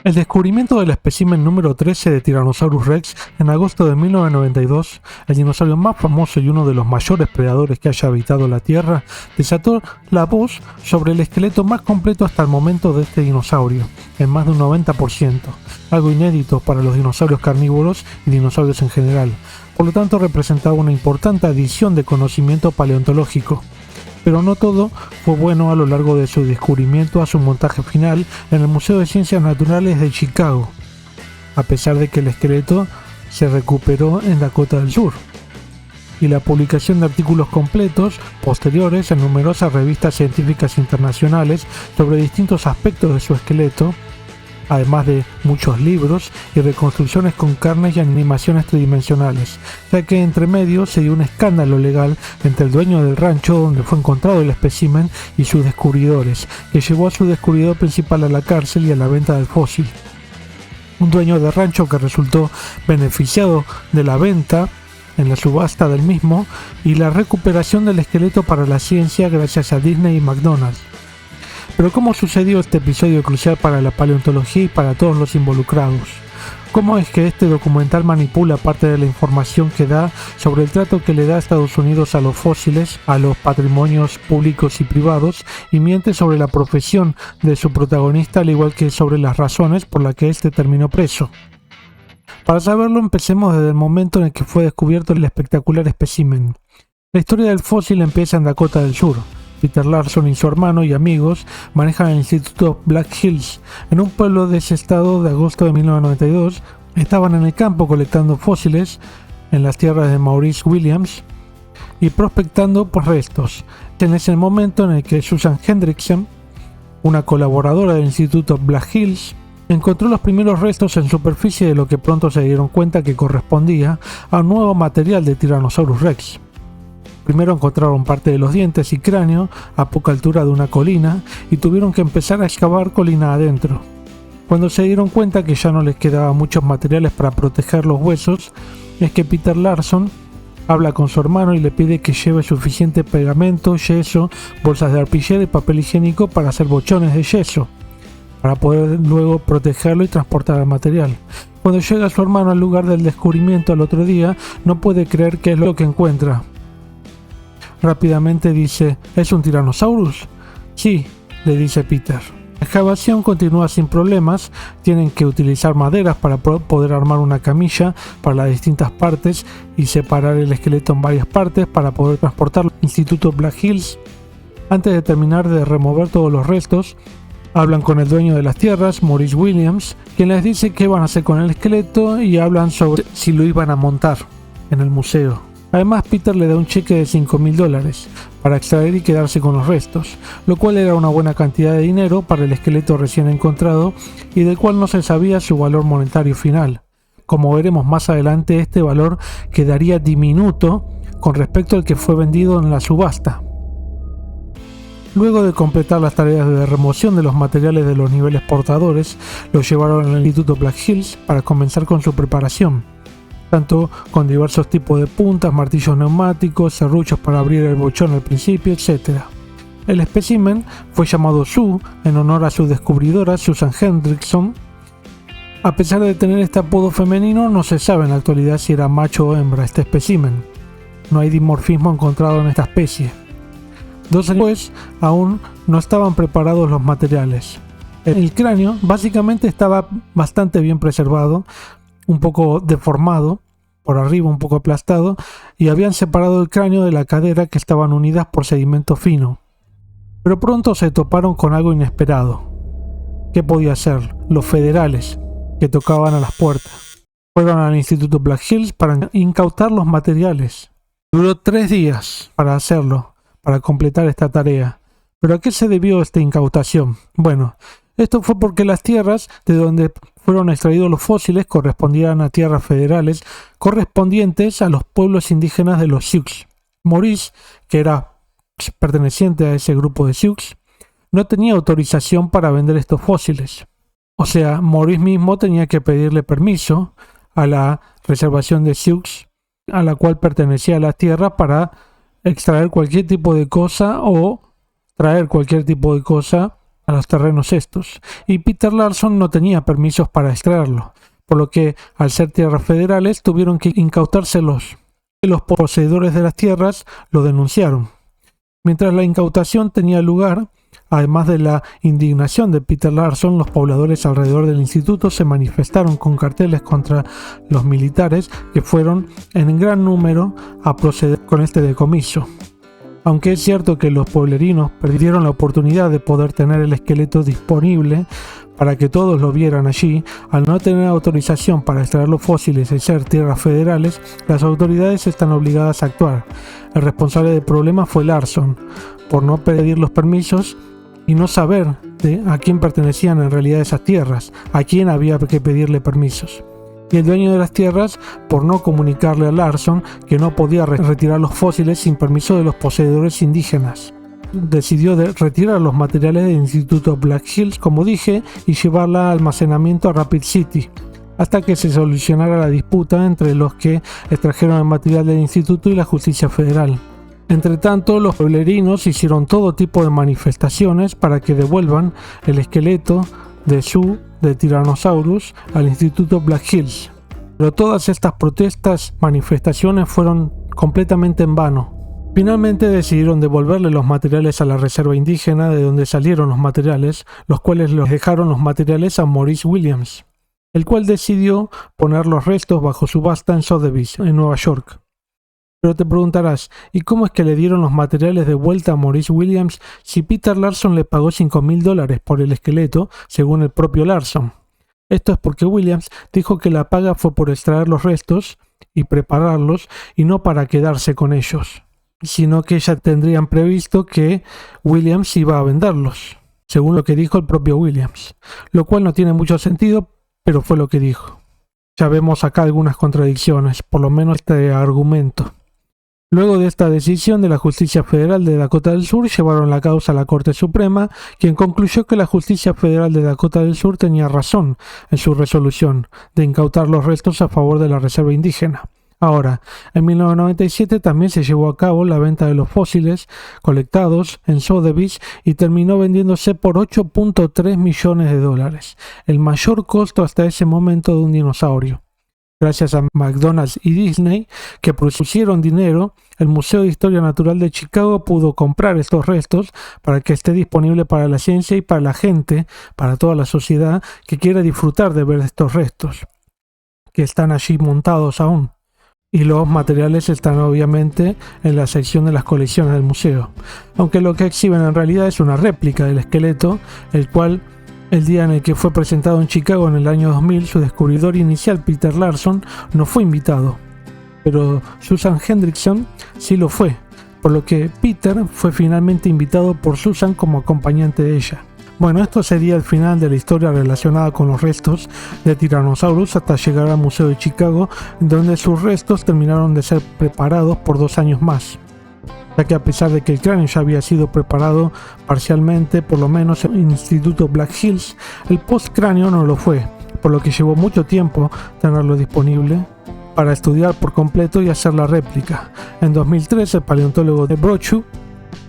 El descubrimiento del espécimen número 13 de Tyrannosaurus Rex en agosto de 1992, el dinosaurio más famoso y uno de los mayores predadores que haya habitado la Tierra, desató la voz sobre el esqueleto más completo hasta el momento de este dinosaurio, en más de un 90%, algo inédito para los dinosaurios carnívoros y dinosaurios en general. Por lo tanto, representaba una importante adición de conocimiento paleontológico. Pero no todo fue bueno a lo largo de su descubrimiento a su montaje final en el Museo de Ciencias Naturales de Chicago, a pesar de que el esqueleto se recuperó en Dakota del Sur, y la publicación de artículos completos posteriores en numerosas revistas científicas internacionales sobre distintos aspectos de su esqueleto, además de muchos libros y reconstrucciones con carnes y animaciones tridimensionales, ya que entre medio se dio un escándalo legal entre el dueño del rancho donde fue encontrado el espécimen y sus descubridores, que llevó a su descubridor principal a la cárcel y a la venta del fósil. Un dueño de rancho que resultó beneficiado de la venta en la subasta del mismo y la recuperación del esqueleto para la ciencia gracias a Disney y McDonald's. Pero ¿cómo sucedió este episodio crucial para la paleontología y para todos los involucrados? ¿Cómo es que este documental manipula parte de la información que da sobre el trato que le da a Estados Unidos a los fósiles, a los patrimonios públicos y privados, y miente sobre la profesión de su protagonista al igual que sobre las razones por las que éste terminó preso? Para saberlo, empecemos desde el momento en el que fue descubierto el espectacular espécimen. La historia del fósil empieza en Dakota del Sur. Peter Larson y su hermano y amigos manejan el Instituto Black Hills, en un pueblo de ese estado. De agosto de 1992, estaban en el campo colectando fósiles en las tierras de Maurice Williams y prospectando por restos. En ese momento en el que Susan Hendrickson, una colaboradora del Instituto Black Hills, encontró los primeros restos en superficie de lo que pronto se dieron cuenta que correspondía a un nuevo material de Tyrannosaurus Rex. Primero encontraron parte de los dientes y cráneo a poca altura de una colina y tuvieron que empezar a excavar colina adentro. Cuando se dieron cuenta que ya no les quedaban muchos materiales para proteger los huesos, es que Peter Larson habla con su hermano y le pide que lleve suficiente pegamento, yeso, bolsas de arpillera y papel higiénico para hacer bochones de yeso, para poder luego protegerlo y transportar el material. Cuando llega su hermano al lugar del descubrimiento al otro día, no puede creer qué es lo que encuentra. Rápidamente dice: ¿es un Tyrannosaurus? Sí, le dice Peter. La excavación continúa sin problemas, tienen que utilizar maderas para poder armar una camilla para las distintas partes y separar el esqueleto en varias partes para poder transportarlo al Instituto Black Hills. Antes de terminar de remover todos los restos, hablan con el dueño de las tierras, Maurice Williams, quien les dice qué van a hacer con el esqueleto y hablan sobre si lo iban a montar en el museo. Además, Peter le da un cheque de $5,000 para extraer y quedarse con los restos, lo cual era una buena cantidad de dinero para el esqueleto recién encontrado y del cual no se sabía su valor monetario final. Como veremos más adelante, este valor quedaría diminuto con respecto al que fue vendido en la subasta. Luego de completar las tareas de remoción de los materiales de los niveles portadores, los llevaron al Instituto Black Hills para comenzar con su preparación, tanto con diversos tipos de puntas, martillos neumáticos, serruchos para abrir el bochón al principio, etc. El espécimen fue llamado Sue en honor a su descubridora Susan Hendrickson. A pesar de tener este apodo femenino, no se sabe en la actualidad si era macho o hembra este espécimen. No hay dimorfismo encontrado en esta especie. 2 años después, aún no estaban preparados los materiales. El cráneo básicamente estaba bastante bien preservado, un poco deformado, por arriba un poco aplastado, y habían separado el cráneo de la cadera que estaban unidas por sedimento fino. Pero pronto se toparon con algo inesperado. ¿Qué podía ser? Los federales, que tocaban a las puertas. Fueron al Instituto Black Hills para incautar los materiales. Duró 3 días para hacerlo, para completar esta tarea. ¿Pero a qué se debió esta incautación? Bueno, esto fue porque las tierras de donde fueron extraídos los fósiles correspondían a tierras federales correspondientes a los pueblos indígenas de los Sioux. Maurice, que era perteneciente a ese grupo de Sioux, no tenía autorización para vender estos fósiles. O sea, Maurice mismo tenía que pedirle permiso a la reservación de Sioux, a la cual pertenecía la tierra, para extraer cualquier tipo de cosa o traer cualquier tipo de cosa a los terrenos estos, y Peter Larson no tenía permisos para extraerlo, por lo que, al ser tierras federales, tuvieron que incautárselos. Los poseedores de las tierras lo denunciaron. Mientras la incautación tenía lugar, además de la indignación de Peter Larson, los pobladores alrededor del instituto se manifestaron con carteles contra los militares que fueron en gran número a proceder con este decomiso. Aunque es cierto que los pueblerinos perdieron la oportunidad de poder tener el esqueleto disponible para que todos lo vieran allí, al no tener autorización para extraer los fósiles y ser tierras federales, las autoridades están obligadas a actuar. El responsable del problema fue Larson, por no pedir los permisos y no saber a quién pertenecían en realidad esas tierras, a quién había que pedirle permisos. Y el dueño de las tierras, por no comunicarle a Larson que no podía retirar los fósiles sin permiso de los poseedores indígenas, decidió retirar los materiales del Instituto Black Hills, como dije, y llevarla a almacenamiento a Rapid City, hasta que se solucionara la disputa entre los que extrajeron el material del instituto y la justicia federal. Entre tanto, los pueblerinos hicieron todo tipo de manifestaciones para que devuelvan el esqueleto de Tyrannosaurus al Instituto Black Hills. Pero todas estas manifestaciones fueron completamente en vano. Finalmente decidieron devolverle los materiales a la reserva indígena de donde salieron los materiales, los cuales les dejaron los materiales a Maurice Williams, el cual decidió poner los restos bajo subasta en Sotheby's, en Nueva York. Pero te preguntarás, ¿y cómo es que le dieron los materiales de vuelta a Maurice Williams si Peter Larson le pagó $5,000 por el esqueleto, según el propio Larson? Esto es porque Williams dijo que la paga fue por extraer los restos y prepararlos y no para quedarse con ellos, sino que ya tendrían previsto que Williams iba a venderlos, según lo que dijo el propio Williams, lo cual no tiene mucho sentido, pero fue lo que dijo. Ya vemos acá algunas contradicciones, por lo menos este argumento. Luego de esta decisión de la Justicia Federal de Dakota del Sur, llevaron la causa a la Corte Suprema, quien concluyó que la Justicia Federal de Dakota del Sur tenía razón en su resolución de incautar los restos a favor de la reserva indígena. Ahora, en 1997 también se llevó a cabo la venta de los fósiles colectados en Sotheby's y terminó vendiéndose por $8.3 millones, el mayor costo hasta ese momento de un dinosaurio. Gracias a McDonald's y Disney, que pusieron dinero, el Museo de Historia Natural de Chicago pudo comprar estos restos para que esté disponible para la ciencia y para la gente, para toda la sociedad que quiera disfrutar de ver estos restos, que están allí montados aún. Y los materiales están obviamente en la sección de las colecciones del museo, aunque lo que exhiben en realidad es una réplica del esqueleto, el cual, el día en el que fue presentado en Chicago en el año 2000, su descubridor inicial, Peter Larson, no fue invitado, pero Susan Hendrickson sí lo fue, por lo que Peter fue finalmente invitado por Susan como acompañante de ella. Bueno, esto sería el final de la historia relacionada con los restos de Tyrannosaurus hasta llegar al Museo de Chicago, donde sus restos terminaron de ser preparados por 2 años más, ya que a pesar de que el cráneo ya había sido preparado parcialmente, por lo menos en el Instituto Black Hills, el postcráneo no lo fue, por lo que llevó mucho tiempo tenerlo disponible para estudiar por completo y hacer la réplica. En 2003, el paleontólogo de Brochu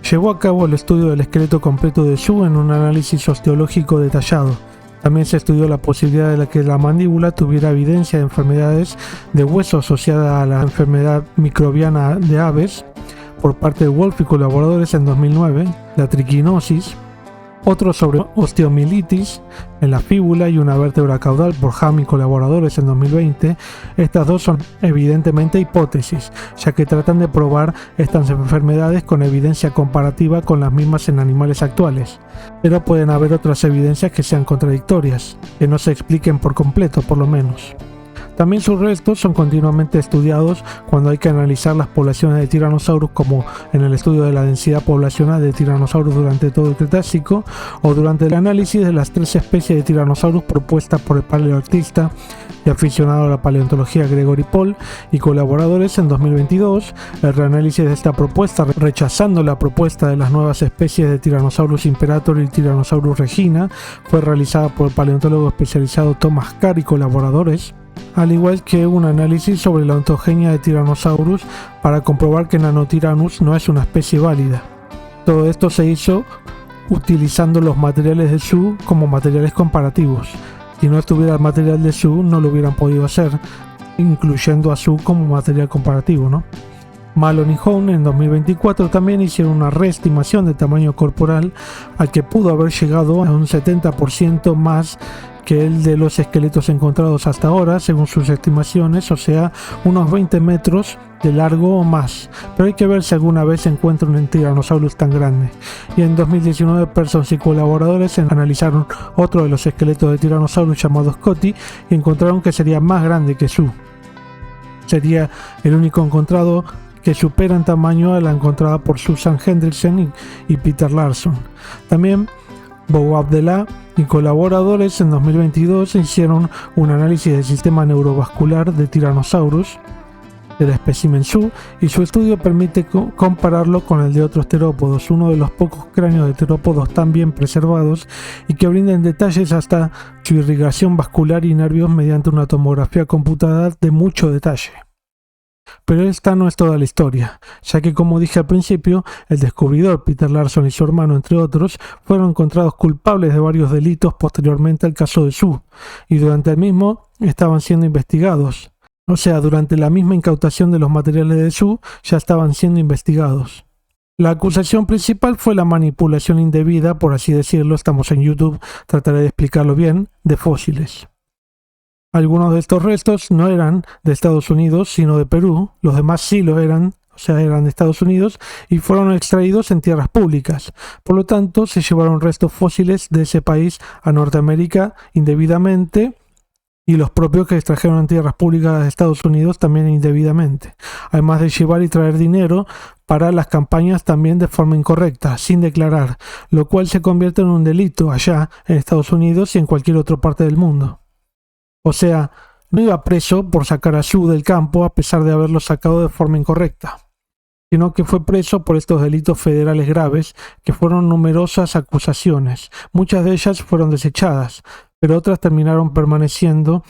llevó a cabo el estudio del esqueleto completo de Shu en un análisis osteológico detallado. También se estudió la posibilidad de que la mandíbula tuviera evidencia de enfermedades de hueso asociada a la enfermedad microbiana de aves por parte de Wolf y colaboradores en 2009, la triquinosis, otro sobre osteomielitis en la fíbula y una vértebra caudal por Ham y colaboradores en 2020. Estas dos son evidentemente hipótesis, ya que tratan de probar estas enfermedades con evidencia comparativa con las mismas en animales actuales, pero pueden haber otras evidencias que sean contradictorias, que no se expliquen por completo por lo menos. También sus restos son continuamente estudiados cuando hay que analizar las poblaciones de Tyrannosaurus, como en el estudio de la densidad poblacional de Tyrannosaurus durante todo el Cretácico, o durante el análisis de las 3 especies de Tyrannosaurus propuestas por el paleoartista y aficionado a la paleontología Gregory Paul y colaboradores en 2022. El reanálisis de esta propuesta, rechazando la propuesta de las nuevas especies de Tyrannosaurus imperator y Tyrannosaurus regina, fue realizada por el paleontólogo especializado Thomas Carr y colaboradores, al igual que un análisis sobre la ontogenia de Tyrannosaurus para comprobar que Nanotyrannus no es una especie válida. Todo esto se hizo utilizando los materiales de Su como materiales comparativos. Si no estuviera el material de Su, no lo hubieran podido hacer, incluyendo a Su como material comparativo, ¿no? Malone y Hone en 2024 también hicieron una reestimación de tamaño corporal al que pudo haber llegado a un 70% más que el de los esqueletos encontrados hasta ahora, según sus estimaciones, o sea, unos 20 metros de largo o más, pero hay que ver si alguna vez se encuentra un Tyrannosaurus tan grande. Y en 2019 Parsons y colaboradores analizaron otro de los esqueletos de Tyrannosaurus llamado Scotty y encontraron que sería más grande que Su. Sería el único encontrado que supera en tamaño a la encontrada por Susan Hendrickson y Peter Larson. También Bo Abdellah y colaboradores en 2022 hicieron un análisis del sistema neurovascular de Tyrannosaurus, del espécimen Su, y su estudio permite compararlo con el de otros terópodos, uno de los pocos cráneos de terópodos tan bien preservados y que brindan detalles hasta su irrigación vascular y nervios mediante una tomografía computada de mucho detalle. Pero esta no es toda la historia, ya que, como dije al principio, el descubridor Peter Larson y su hermano, entre otros, fueron encontrados culpables de varios delitos posteriormente al caso de Su, y durante el mismo estaban siendo investigados. O sea, durante la misma incautación de los materiales de Su ya estaban siendo investigados. La acusación principal fue la manipulación indebida, por así decirlo, estamos en YouTube, trataré de explicarlo bien, de fósiles. Algunos de estos restos no eran de Estados Unidos, sino de Perú, los demás sí lo eran, o sea, eran de Estados Unidos, y fueron extraídos en tierras públicas. Por lo tanto, se llevaron restos fósiles de ese país a Norteamérica indebidamente, y los propios que extrajeron en tierras públicas de Estados Unidos también indebidamente, además de llevar y traer dinero para las campañas también de forma incorrecta, sin declarar, lo cual se convierte en un delito allá en Estados Unidos y en cualquier otra parte del mundo. O sea, no iba preso por sacar a Su del campo a pesar de haberlo sacado de forma incorrecta, sino que fue preso por estos delitos federales graves, que fueron numerosas acusaciones. Muchas de ellas fueron desechadas, pero otras terminaron permaneciendo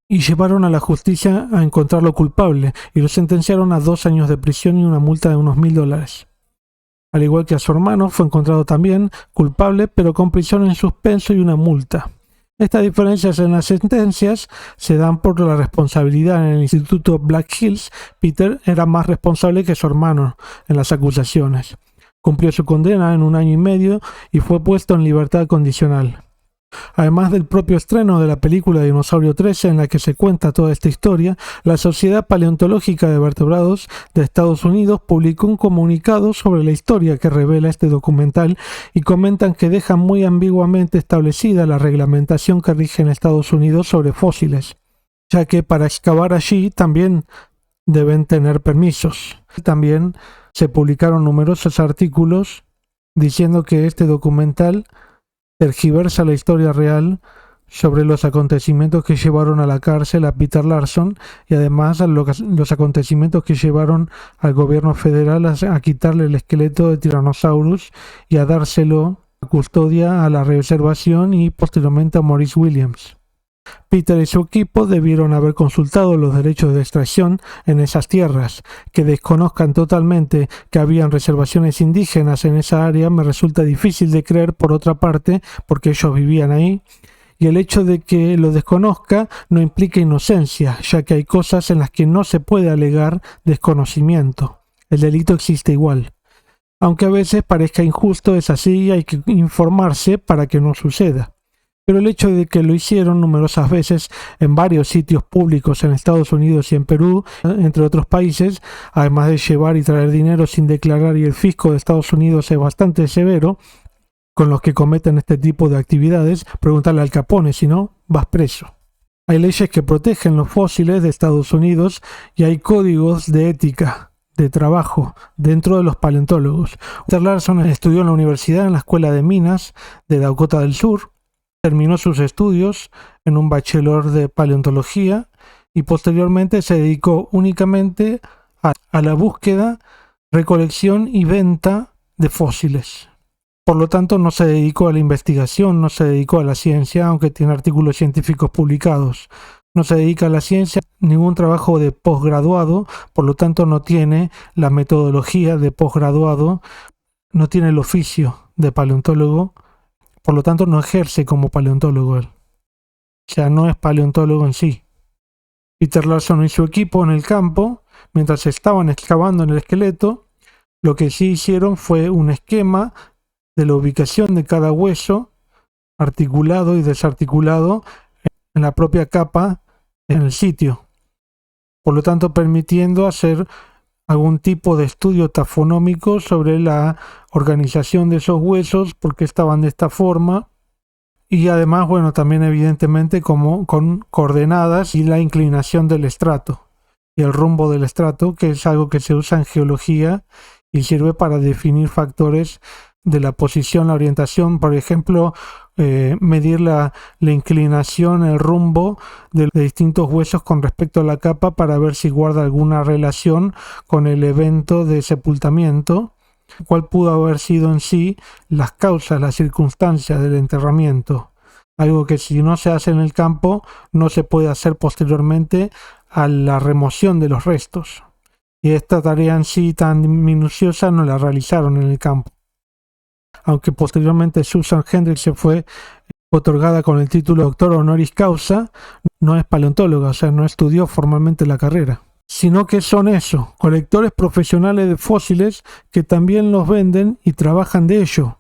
y llevaron a la justicia a encontrarlo culpable y lo sentenciaron a 2 años de prisión y una multa de unos $1000. Al igual que a su hermano, fue encontrado también culpable, pero con prisión en suspenso y una multa. Estas diferencias en las sentencias se dan por la responsabilidad en el Instituto Black Hills. Peter era más responsable que su hermano en las acusaciones. Cumplió su condena en 1 año y medio y fue puesto en libertad condicional. Además del propio estreno de la película Dinosaurio 13 en la que se cuenta toda esta historia, la Sociedad Paleontológica de Vertebrados de Estados Unidos publicó un comunicado sobre la historia que revela este documental y comentan que deja muy ambiguamente establecida la reglamentación que rige en Estados Unidos sobre fósiles, ya que para excavar allí también deben tener permisos. También se publicaron numerosos artículos diciendo que este documental tergiversa la historia real sobre los acontecimientos que llevaron a la cárcel a Peter Larson y además los acontecimientos que llevaron al gobierno federal a quitarle el esqueleto de Tyrannosaurus y a dárselo a custodia a la reservación y posteriormente a Maurice Williams. Peter y su equipo debieron haber consultado los derechos de extracción en esas tierras. Que desconozcan totalmente que habían reservaciones indígenas en esa área me resulta difícil de creer, por otra parte, porque ellos vivían ahí, y el hecho de que lo desconozca no implica inocencia, ya que hay cosas en las que no se puede alegar desconocimiento. El delito existe igual. Aunque a veces parezca injusto, es así y hay que informarse para que no suceda. Pero el hecho de que lo hicieron numerosas veces en varios sitios públicos en Estados Unidos y en Perú, entre otros países, además de llevar y traer dinero sin declarar, y el fisco de Estados Unidos es bastante severo con los que cometen este tipo de actividades, pregúntale al Capone, si no, vas preso. Hay leyes que protegen los fósiles de Estados Unidos y hay códigos de ética de trabajo dentro de los paleontólogos. Peter Larson estudió en la universidad en la Escuela de Minas de Dakota del Sur. Terminó sus estudios en un bachelor de paleontología y posteriormente se dedicó únicamente a la búsqueda, recolección y venta de fósiles. Por lo tanto, no se dedicó a la investigación, no se dedicó a la ciencia, aunque tiene artículos científicos publicados. No se dedica a la ciencia, ningún trabajo de posgraduado, por lo tanto no tiene la metodología de posgraduado, no tiene el oficio de paleontólogo, por lo tanto no ejerce como paleontólogo él. O sea, no es paleontólogo en sí. Peter Larson y su equipo en el campo, mientras estaban excavando en el esqueleto, lo que sí hicieron fue un esquema de la ubicación de cada hueso, articulado y desarticulado en la propia capa en el sitio, por lo tanto permitiendo hacer algún tipo de estudio tafonómico sobre la organización de esos huesos, por qué estaban de esta forma, y además, bueno, también evidentemente como con coordenadas y la inclinación del estrato y el rumbo del estrato, que es algo que se usa en geología y sirve para definir factores de la posición, la orientación, por ejemplo, medir la inclinación, el rumbo de distintos huesos con respecto a la capa para ver si guarda alguna relación con el evento de sepultamiento, cuál pudo haber sido en sí las causas, las circunstancias del enterramiento. Algo que si no se hace en el campo, no se puede hacer posteriormente a la remoción de los restos. Y esta tarea en sí tan minuciosa no la realizaron en el campo. Aunque posteriormente Susan Hendrix se fue otorgada con el título de doctor honoris causa, no es paleontóloga, o sea, no estudió formalmente la carrera. Sino que son eso, colectores profesionales de fósiles que también los venden y trabajan de ello.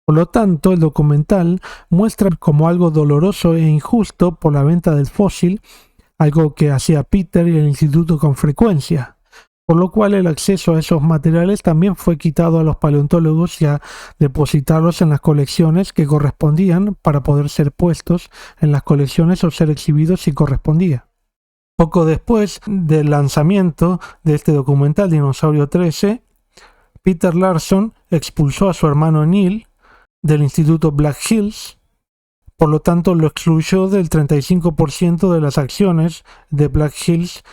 Por lo tanto, el documental muestra como algo doloroso e injusto por la venta del fósil, algo que hacía Peter y el instituto con frecuencia, por lo cual el acceso a esos materiales también fue quitado a los paleontólogos y a depositarlos en las colecciones que correspondían para poder ser puestos en las colecciones o ser exhibidos si correspondía. Poco después del lanzamiento de este documental Dinosaurio 13, Peter Larson expulsó a su hermano Neil del Instituto Black Hills, por lo tanto lo excluyó del 35% de las acciones de Black Hills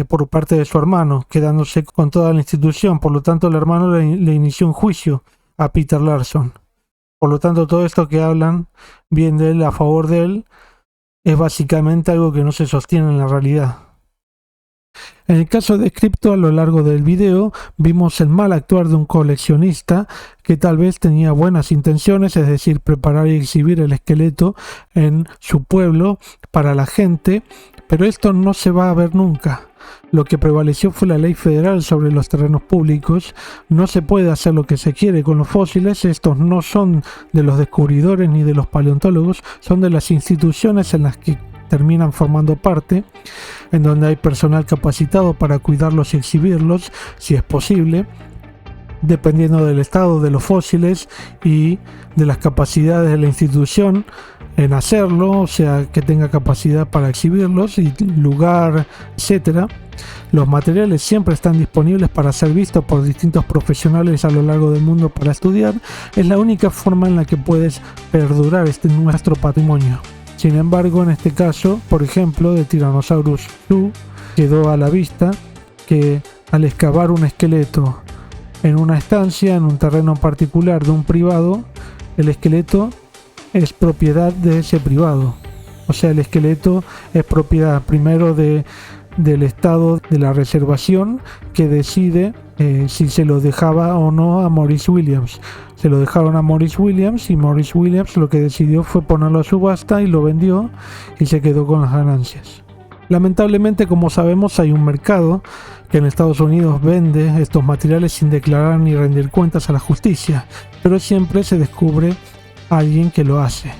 por parte de su hermano, quedándose con toda la institución. Por lo tanto el hermano le inició un juicio a Peter Larson. Por lo tanto todo esto que hablan bien de él, a favor de él, es básicamente algo que no se sostiene en la realidad. En el caso descrito a lo largo del video, vimos el mal actuar de un coleccionista que tal vez tenía buenas intenciones, es decir, preparar y exhibir el esqueleto en su pueblo para la gente, pero esto no se va a ver nunca. Lo que prevaleció fue la ley federal sobre los terrenos públicos. No se puede hacer lo que se quiere con los fósiles. Estos no son de los descubridores ni de los paleontólogos, son de las instituciones en las que terminan formando parte, en donde hay personal capacitado para cuidarlos y exhibirlos, si es posible, dependiendo del estado de los fósiles y de las capacidades de la institución en hacerlo, o sea, que tenga capacidad para exhibirlos y lugar, etcétera. Los materiales siempre están disponibles para ser vistos por distintos profesionales a lo largo del mundo para estudiar. Es la única forma en la que puedes perdurar nuestro patrimonio. Sin embargo, en este caso, por ejemplo, de Tyrannosaurus Zoo, quedó a la vista que al excavar un esqueleto en una estancia, en un terreno particular de un privado, el esqueleto es propiedad de ese privado. O sea, el esqueleto es propiedad primero del estado de la reservación, que decide si se lo dejaba o no a Maurice Williams. Se lo dejaron a Maurice Williams y Maurice Williams lo que decidió fue ponerlo a subasta y lo vendió y se quedó con las ganancias. Lamentablemente, como sabemos, hay un mercado que en Estados Unidos vende estos materiales sin declarar ni rendir cuentas a la justicia, pero siempre se descubre a alguien que lo hace.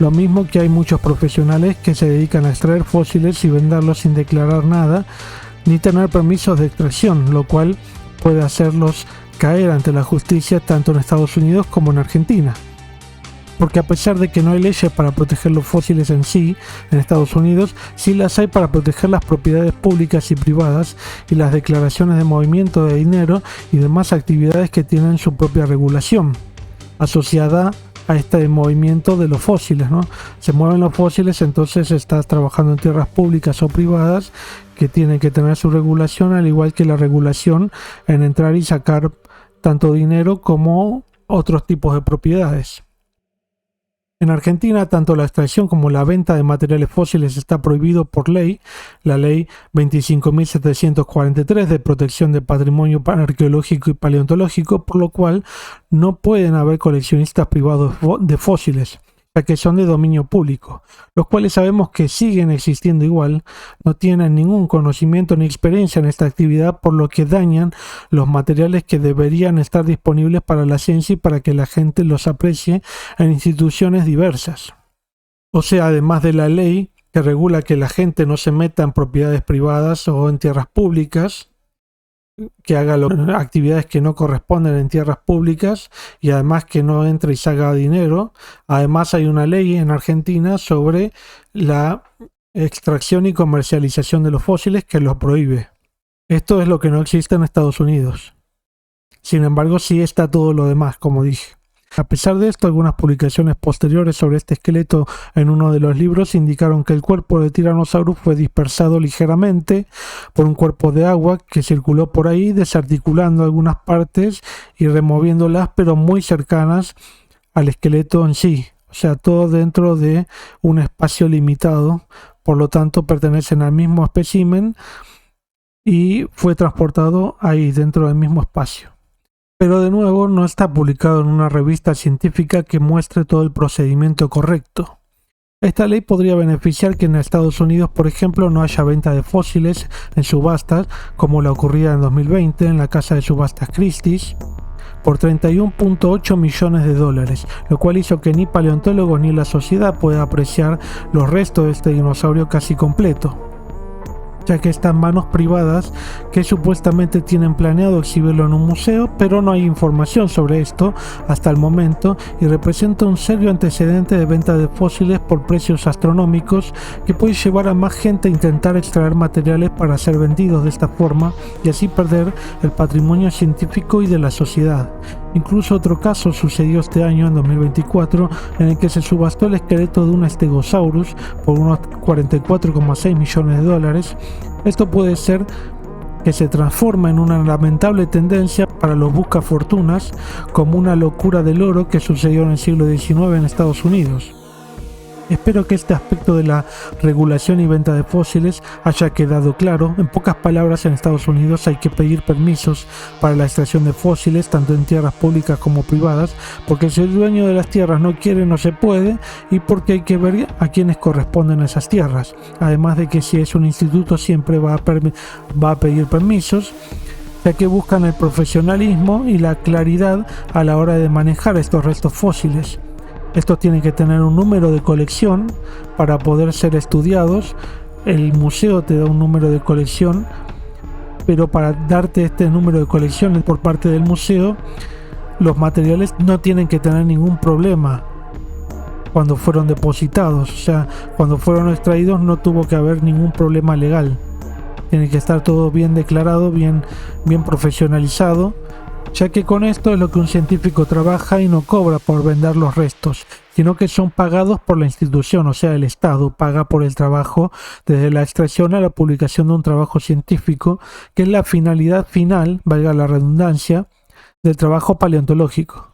Lo mismo que hay muchos profesionales que se dedican a extraer fósiles y venderlos sin declarar nada ni tener permisos de extracción, lo cual puede hacerlos caer ante la justicia tanto en Estados Unidos como en Argentina. Porque a pesar de que no hay leyes para proteger los fósiles en sí, en Estados Unidos sí las hay para proteger las propiedades públicas y privadas y las declaraciones de movimiento de dinero y demás actividades que tienen su propia regulación asociada a este movimiento de los fósiles, ¿no? Se mueven los fósiles, entonces estás trabajando en tierras públicas o privadas que tienen que tener su regulación, al igual que la regulación en entrar y sacar tanto dinero como otros tipos de propiedades. En Argentina, tanto la extracción como la venta de materiales fósiles está prohibido por ley, la ley 25.743 de protección del patrimonio arqueológico y paleontológico, por lo cual no pueden haber coleccionistas privados de fósiles, ya que son de dominio público, los cuales sabemos que siguen existiendo igual, no tienen ningún conocimiento ni experiencia en esta actividad, por lo que dañan los materiales que deberían estar disponibles para la ciencia y para que la gente los aprecie en instituciones diversas. O sea, además de la ley que regula que la gente no se meta en propiedades privadas o en tierras públicas, que haga actividades que no corresponden en tierras públicas y además que no entre y salga dinero. Además hay una ley en Argentina sobre la extracción y comercialización de los fósiles que los prohíbe. Esto es lo que no existe en Estados Unidos. Sin embargo, sí está todo lo demás, como dije. A pesar de esto, algunas publicaciones posteriores sobre este esqueleto en uno de los libros indicaron que el cuerpo de Tyrannosaurus fue dispersado ligeramente por un cuerpo de agua que circuló por ahí, desarticulando algunas partes y removiéndolas, pero muy cercanas al esqueleto en sí. O sea, todo dentro de un espacio limitado, por lo tanto pertenecen al mismo espécimen y fue transportado ahí dentro del mismo espacio. Pero de nuevo no está publicado en una revista científica que muestre todo el procedimiento correcto. Esta ley podría beneficiar que en Estados Unidos, por ejemplo, no haya venta de fósiles en subastas, como la ocurrida en 2020 en la casa de subastas Christie's, por 31.8 millones de dólares, lo cual hizo que ni paleontólogos ni la sociedad pueda apreciar los restos de este dinosaurio casi completo, ya que están manos privadas que supuestamente tienen planeado exhibirlo en un museo, pero no hay información sobre esto hasta el momento y representa un serio antecedente de venta de fósiles por precios astronómicos que puede llevar a más gente a intentar extraer materiales para ser vendidos de esta forma y así perder el patrimonio científico y de la sociedad. Incluso otro caso sucedió este año, en 2024, en el que se subastó el esqueleto de un Stegosaurus por unos 44,6 millones de dólares. Esto puede ser que se transforma en una lamentable tendencia para los buscafortunas, como una locura del oro que sucedió en el siglo XIX en Estados Unidos. Espero que este aspecto de la regulación y venta de fósiles haya quedado claro. En pocas palabras, en Estados Unidos hay que pedir permisos para la extracción de fósiles, tanto en tierras públicas como privadas, porque si el dueño de las tierras no quiere, no se puede, y porque hay que ver a quienes corresponden a esas tierras. Además de que si es un instituto siempre va a pedir permisos, ya que buscan el profesionalismo y la claridad a la hora de manejar estos restos fósiles. Estos tienen que tener un número de colección para poder ser estudiados. El museo te da un número de colección, pero para darte este número de colección por parte del museo, los materiales no tienen que tener ningún problema cuando fueron depositados. O sea, cuando fueron extraídos no tuvo que haber ningún problema legal. Tiene que estar todo bien declarado, bien profesionalizado, ya que con esto es lo que un científico trabaja y no cobra por vender los restos, sino que son pagados por la institución, o sea, el Estado paga por el trabajo desde la extracción a la publicación de un trabajo científico, que es la finalidad final, valga la redundancia, del trabajo paleontológico.